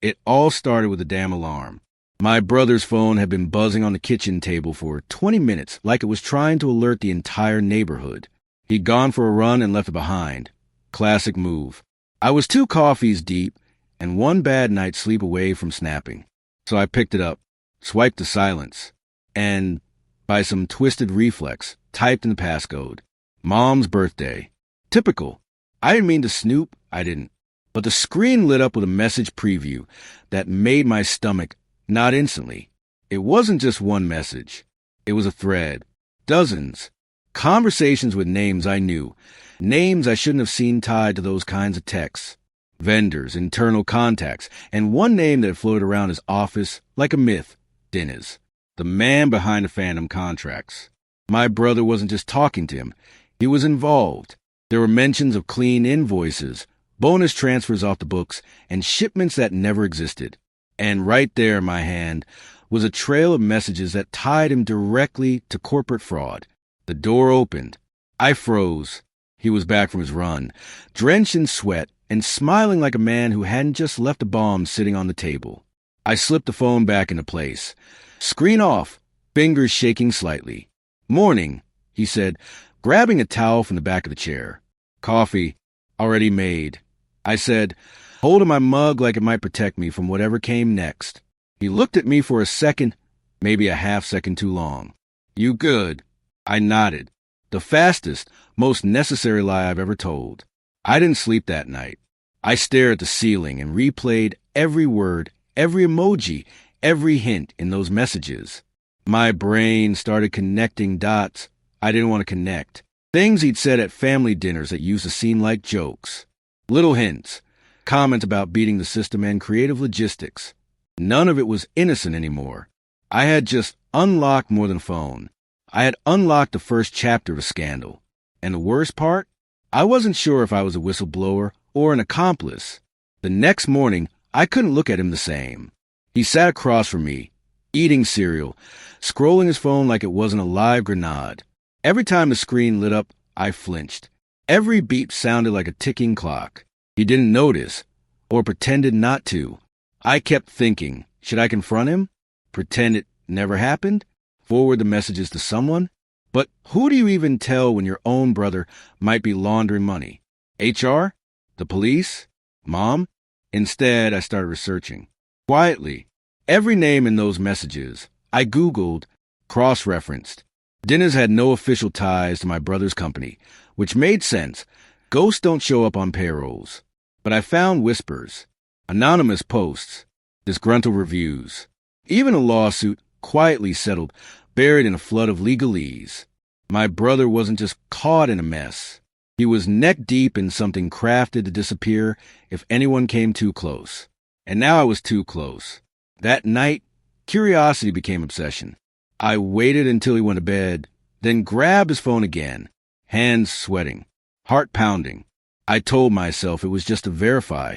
It all started with a damn alarm. My brother's phone had been buzzing on the kitchen table for 20 minutes like it was trying to alert the entire neighborhood. He'd gone for a run and left it behind. Classic move. I was 2 coffees deep and 1 bad night's sleep away from snapping. So I picked it up, swiped to silence, and, by some twisted reflex, typed in the passcode. Mom's birthday. Typical. I didn't mean to snoop, I didn't. But the screen lit up with a message preview that made my stomach knot instantly. It wasn't just one message. It was a thread. Dozens. Conversations with names I knew. Names I shouldn't have seen tied to those kinds of texts. Vendors, internal contacts, and one name that floated around his office like a myth. Dennis. The man behind the Phantom contracts. My brother wasn't just talking to him. He was involved. There were mentions of clean invoices, bonus transfers off the books, and shipments that never existed. And right there in my hand was a trail of messages that tied him directly to corporate fraud. The door opened. I froze. He was back from his run, drenched in sweat and smiling like a man who hadn't just left a bomb sitting on the table. I slipped the phone back into place. Screen off, fingers shaking slightly. "Morning," he said, grabbing a towel from the back of the chair. "Coffee, already made," I said, holding my mug like it might protect me from whatever came next. He looked at me for a second, maybe a half second too long. "You good?" I nodded. The fastest, most necessary lie I've ever told. I didn't sleep that night. I stared at the ceiling and replayed every word, every emoji, every hint in those messages. My brain started connecting dots I didn't want to connect. Things he'd said at family dinners that used to seem like jokes. Little hints. Comments about beating the system and creative logistics. None of it was innocent anymore. I had just unlocked more than a phone. I had unlocked the first chapter of a scandal. And the worst part? I wasn't sure if I was a whistleblower or an accomplice. The next morning, I couldn't look at him the same. He sat across from me, eating cereal, scrolling his phone like it wasn't a live grenade. Every time the screen lit up, I flinched. Every beep sounded like a ticking clock. He didn't notice, or pretended not to. I kept thinking, should I confront him? Pretend it never happened? Forward the messages to someone? But who do you even tell when your own brother might be laundering money? HR? The police? Mom? Instead, I started researching. Quietly. Every name in those messages. I Googled, cross-referenced. Dennis had no official ties to my brother's company, which made sense. Ghosts don't show up on payrolls. But I found whispers, anonymous posts, disgruntled reviews, even a lawsuit quietly settled, buried in a flood of legalese. My brother wasn't just caught in a mess. He was neck-deep in something crafted to disappear if anyone came too close. And now I was too close. That night, curiosity became obsession. I waited until he went to bed, then grabbed his phone again, hands sweating, heart pounding. I told myself it was just to verify,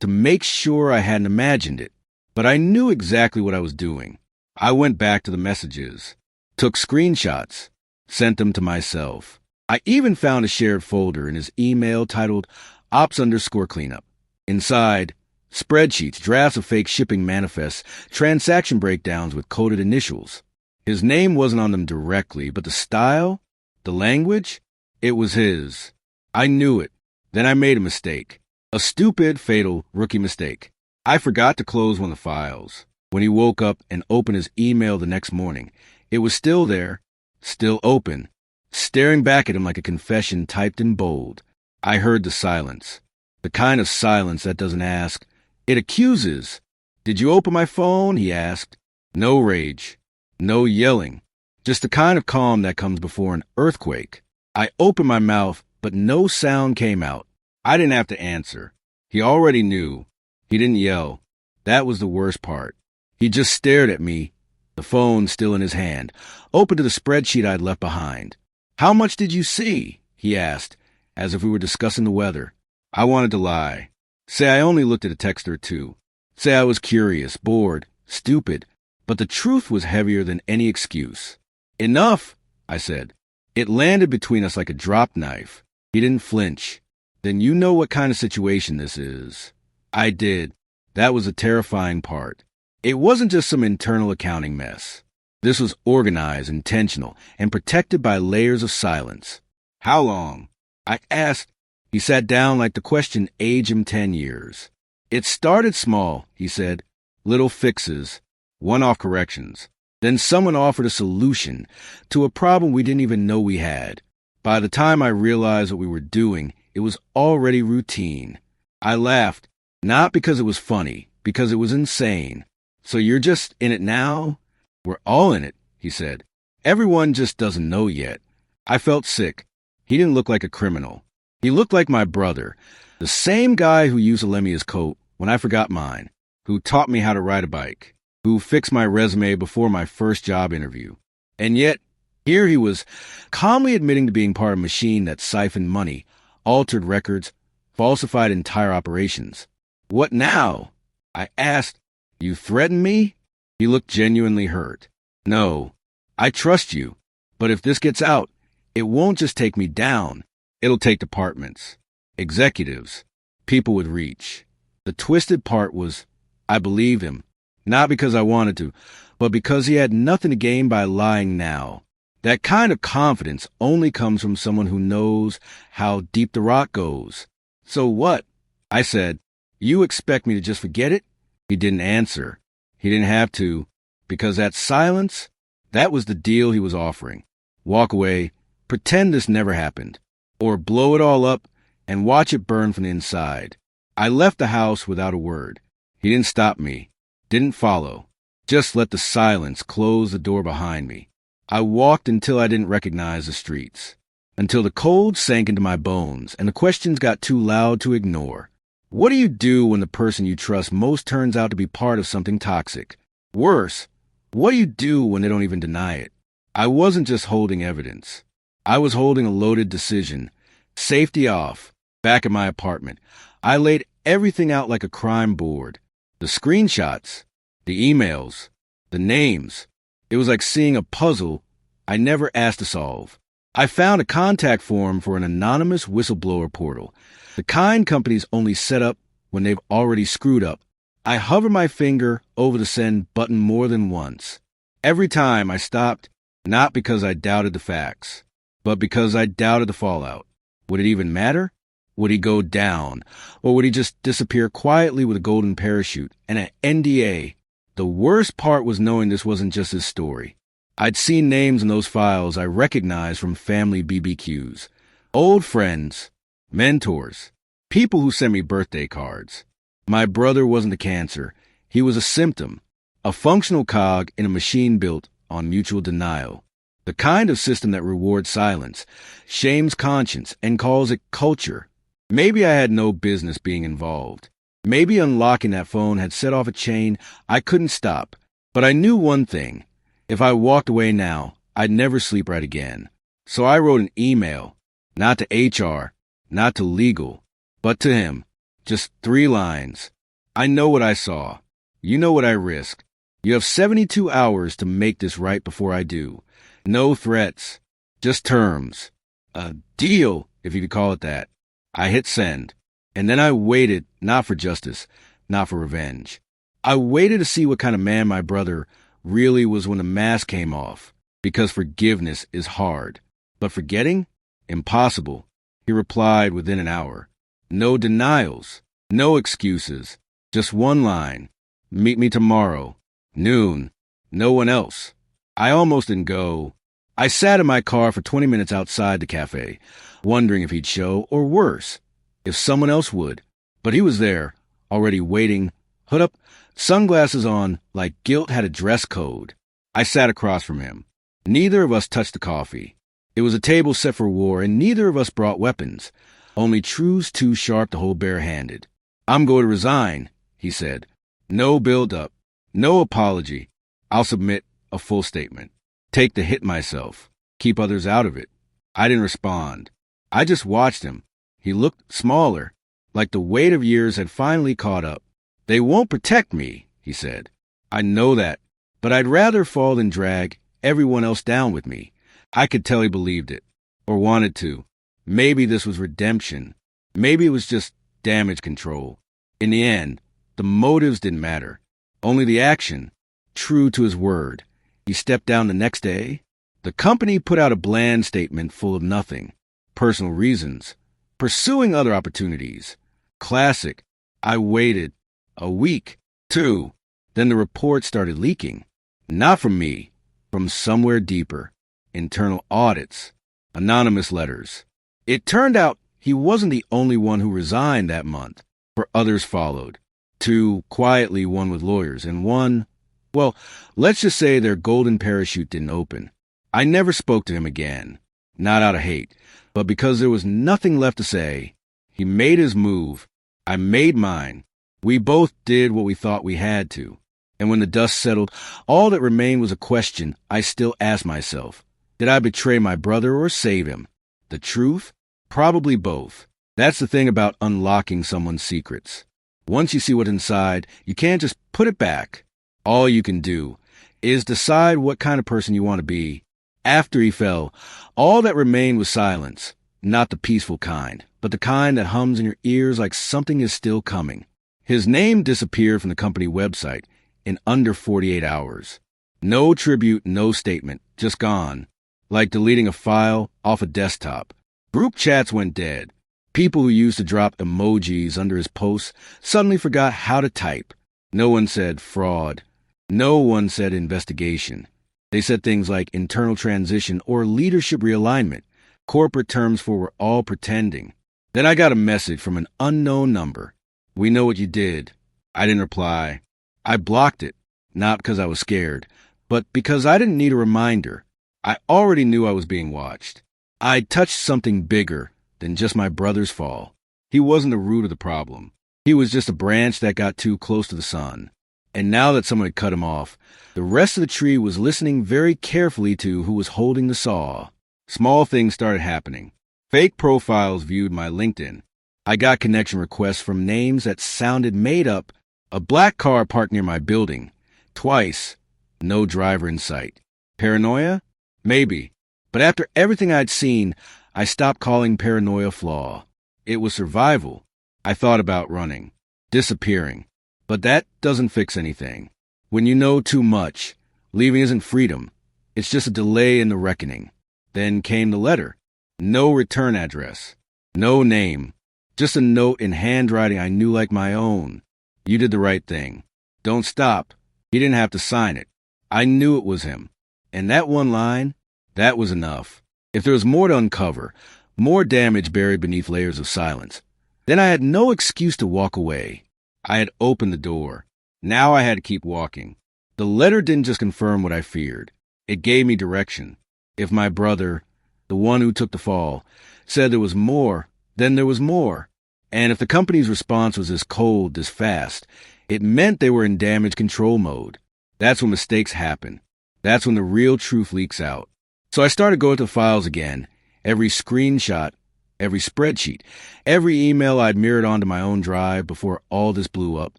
to make sure I hadn't imagined it. But I knew exactly what I was doing. I went back to the messages, took screenshots, sent them to myself. I even found a shared folder in his email titled Ops_Cleanup. Inside, spreadsheets, drafts of fake shipping manifests, transaction breakdowns with coded initials. His name wasn't on them directly, but the style, the language, it was his. I knew it. Then I made a mistake. A stupid, fatal rookie mistake. I forgot to close one of the files. When he woke up and opened his email the next morning, it was still there, still open, staring back at him like a confession typed in bold. I heard the silence. The kind of silence that doesn't ask. It accuses. "Did you open my phone?" he asked. No rage. No yelling. Just the kind of calm that comes before an earthquake. I opened my mouth, but no sound came out. I didn't have to answer. He already knew. He didn't yell. That was the worst part. He just stared at me, the phone still in his hand, open to the spreadsheet I'd left behind. "How much did you see?" he asked, as if we were discussing the weather. I wanted to lie. Say I only looked at a text or two. Say I was curious, bored, stupid. But the truth was heavier than any excuse. "Enough," I said. It landed between us like a drop knife. He didn't flinch. "Then you know what kind of situation this is." I did. That was the terrifying part. It wasn't just some internal accounting mess. This was organized, intentional, and protected by layers of silence. How long? I asked. He sat down like the question aged him 10 years. It started small, he said. Little fixes, one-off corrections. Then someone offered a solution to a problem we didn't even know we had. By the time I realized what we were doing, it was already routine. I laughed, not because it was funny, because it was insane. So you're just in it now? We're all in it, he said. Everyone just doesn't know yet. I felt sick. He didn't look like a criminal. He looked like my brother, the same guy who used to lend me his coat when I forgot mine, who taught me how to ride a bike, who fixed my resume before my first job interview. And yet, here he was, calmly admitting to being part of a machine that siphoned money, altered records, falsified entire operations. What now? I asked. You threaten me? He looked genuinely hurt. No, I trust you. But if this gets out, it won't just take me down. It'll take departments, executives, people with reach. The twisted part was, I believed him, not because I wanted to, but because he had nothing to gain by lying now. That kind of confidence only comes from someone who knows how deep the rock goes. So what? I said, you expect me to just forget it? He didn't answer. He didn't have to, because that silence, that was the deal he was offering. Walk away, pretend this never happened, or blow it all up and watch it burn from the inside. I left the house without a word. He didn't stop me, didn't follow, just let the silence close the door behind me. I walked until I didn't recognize the streets, until the cold sank into my bones and the questions got too loud to ignore. What do you do when the person you trust most turns out to be part of something toxic? Worse, what do you do when they don't even deny it? I wasn't just holding evidence. I was holding a loaded decision. Safety off, back at my apartment. I laid everything out like a crime board. The screenshots, the emails, the names. It was like seeing a puzzle I never asked to solve. I found a contact form for an anonymous whistleblower portal, the kind companies only set up when they've already screwed up. I hovered my finger over the send button more than once. Every time I stopped, not because I doubted the facts, but because I doubted the fallout. Would it even matter? Would he go down? Or would he just disappear quietly with a golden parachute and an NDA? The worst part was knowing this wasn't just his story. I'd seen names in those files I recognized from family BBQs. Old friends, mentors, people who sent me birthday cards. My brother wasn't a cancer. He was a symptom, a functional cog in a machine built on mutual denial. The kind of system that rewards silence, shames conscience, and calls it culture. Maybe I had no business being involved. Maybe unlocking that phone had set off a chain I couldn't stop. But I knew one thing. If I walked away now, I'd never sleep right again. So I wrote an email, not to HR, not to legal, but to him. Just 3 lines. I know what I saw. You know what I risked. You have 72 hours to make this right before I do. No threats, just terms. A deal, if you could call it that. I hit send, and then I waited, not for justice, not for revenge. I waited to see what kind of man my brother really was when the mask came off, because forgiveness is hard. But forgetting? Impossible. He replied within an hour. No denials, no excuses, just one line. Meet me tomorrow, noon, no one else. I almost didn't go. I sat in my car for 20 minutes outside the cafe, wondering if he'd show, or worse, if someone else would. But he was there, already waiting, hood up, sunglasses on, like guilt had a dress code. I sat across from him. Neither of us touched the coffee. It was a table set for war, and neither of us brought weapons. Only truths too sharp to hold bare-handed. I'm going to resign, he said. No build-up, no apology. I'll submit a full statement. Take the hit myself. Keep others out of it. I didn't respond. I just watched him. He looked smaller, like the weight of years had finally caught up. They won't protect me, he said. I know that, but I'd rather fall than drag everyone else down with me. I could tell he believed it, or wanted to. Maybe this was redemption. Maybe it was just damage control. In the end, The motives didn't matter. Only the action. True to his word, he stepped down the next day. The company put out a bland statement full of nothing. Personal reasons. Pursuing other opportunities. Classic. I waited. A week. 2. Then the report started leaking. Not from me. From somewhere deeper. Internal audits. Anonymous letters. It turned out he wasn't the only one who resigned that month, for others followed. 2 quietly, one with lawyers, and 1, well, let's just say their golden parachute didn't open. I never spoke to him again, not out of hate, but because there was nothing left to say. He made his move. I made mine. We both did what we thought we had to. And when the dust settled, all that remained was a question I still ask myself. Did I betray my brother or save him? The truth? Probably both. That's the thing about unlocking someone's secrets. Once you see what's inside, you can't just put it back. All you can do is decide what kind of person you want to be. After he fell, all that remained was silence. Not the peaceful kind, but the kind that hums in your ears like something is still coming. His name disappeared from the company website in under 48 hours. No tribute, no statement, just gone. Like deleting a file off a desktop. Group chats went dead. People who used to drop emojis under his posts suddenly forgot how to type. No one said fraud. No one said investigation. They said things like internal transition or leadership realignment, corporate terms for we're all pretending. Then I got a message from an unknown number. We know what you did. I didn't reply. I blocked it, not because I was scared, but because I didn't need a reminder. I already knew I was being watched. I'd touched something bigger than just my brother's fall. He wasn't the root of the problem. He was just a branch that got too close to the sun. And now that someone had cut him off, the rest of the tree was listening very carefully to who was holding the saw. Small things started happening. Fake profiles viewed my LinkedIn. I got connection requests from names that sounded made up. A black car parked near my building. Twice. No driver in sight. Paranoia? Maybe. But after everything I'd seen, I stopped calling paranoia flaw. It was survival. I thought about running. Disappearing. But that doesn't fix anything. When you know too much, leaving isn't freedom. It's just a delay in the reckoning. Then came the letter. No return address. No name. Just a note in handwriting I knew like my own. You did the right thing. Don't stop. He didn't have to sign it. I knew it was him. And that one line, that was enough. If there was more to uncover, more damage buried beneath layers of silence, then I had no excuse to walk away. I had opened the door. Now I had to keep walking. The letter didn't just confirm what I feared. It gave me direction. If my brother, the one who took the fall, said there was more, then there was more. And if the company's response was this cold, this fast, it meant they were in damage control mode. That's when mistakes happen. That's when the real truth leaks out. So I started going through files again. Every screenshot, every spreadsheet, every email I'd mirrored onto my own drive before all this blew up.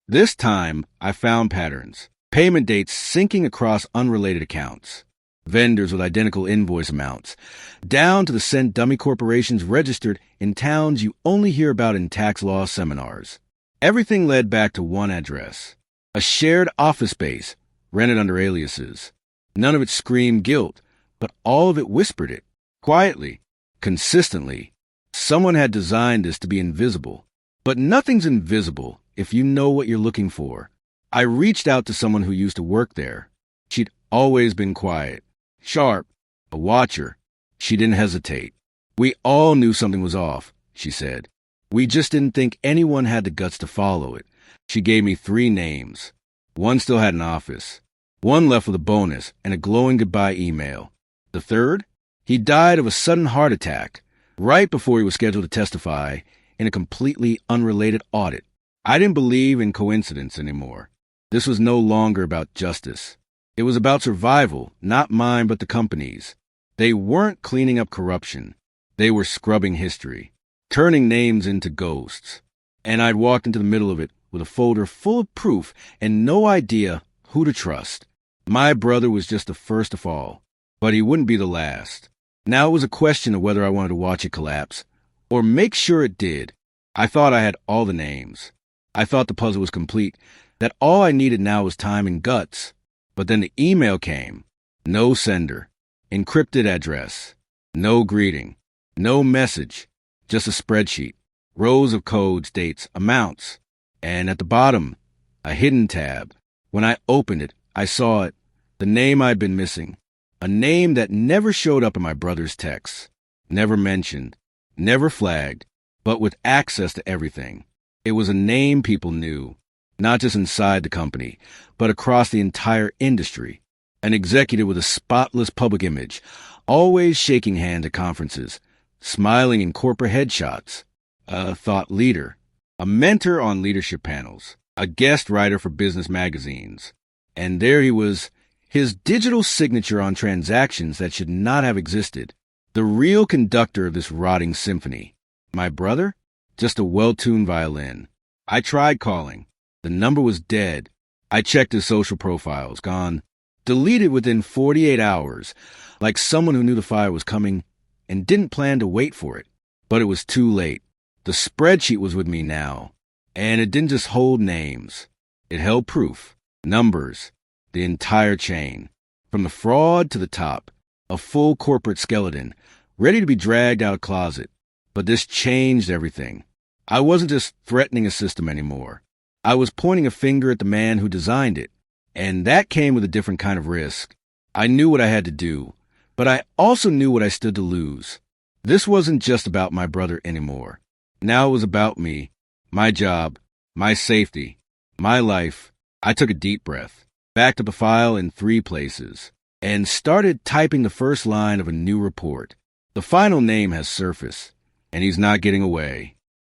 This time, I found patterns. Payment dates syncing across unrelated accounts. Vendors with identical invoice amounts. Down to the cent dummy corporations registered in towns you only hear about in tax law seminars. Everything led back to one address. A shared office space, rented under aliases. None of it screamed guilt, but all of it whispered it. Quietly. Consistently. Someone had designed this to be invisible. But nothing's invisible if you know what you're looking for. I reached out to someone who used to work there. She'd always been quiet. Sharp. A watcher. She didn't hesitate. We all knew something was off, she said. We just didn't think anyone had the guts to follow it. She gave me 3 names. One still had an office. One left with a bonus and a glowing goodbye email. The third? He died of a sudden heart attack right before he was scheduled to testify in a completely unrelated audit. I didn't believe in coincidence anymore. This was no longer about justice. It was about survival, not mine but the company's. They weren't cleaning up corruption. They were scrubbing history, turning names into ghosts. And I'd walked into the middle of it with a folder full of proof and no idea who to trust. My brother was just the first to fall, but he wouldn't be the last. Now it was a question of whether I wanted to watch it collapse or make sure it did. I thought I had all the names. I thought the puzzle was complete, that all I needed now was time and guts. But then the email came. No sender. Encrypted address. No greeting. No message. Just a spreadsheet. Rows of codes, dates, amounts. And at the bottom, a hidden tab. When I opened it, I saw it. The name I'd been missing. A name that never showed up in my brother's texts. Never mentioned. Never flagged. But with access to everything. It was a name people knew. Not just inside the company, but across the entire industry. An executive with a spotless public image, always shaking hands at conferences, smiling in corporate headshots. A thought leader, a mentor on leadership panels, a guest writer for business magazines. And there he was, his digital signature on transactions that should not have existed. The real conductor of this rotting symphony. My brother? Just a well-tuned violin. I tried calling. The number was dead. I checked his social profiles, gone. Deleted within 48 hours, like someone who knew the fire was coming and didn't plan to wait for it. But it was too late. The spreadsheet was with me now, and it didn't just hold names. It held proof, numbers, the entire chain. From the fraud to the top, a full corporate skeleton, ready to be dragged out of closet. But this changed everything. I wasn't just threatening a system anymore. I was pointing a finger at the man who designed it, and that came with a different kind of risk. I knew what I had to do, but I also knew what I stood to lose. This wasn't just about my brother anymore. Now it was about me, my job, my safety, my life. I took a deep breath, backed up a file in 3 places, and started typing the first line of a new report. The final name has surfaced, and he's not getting away.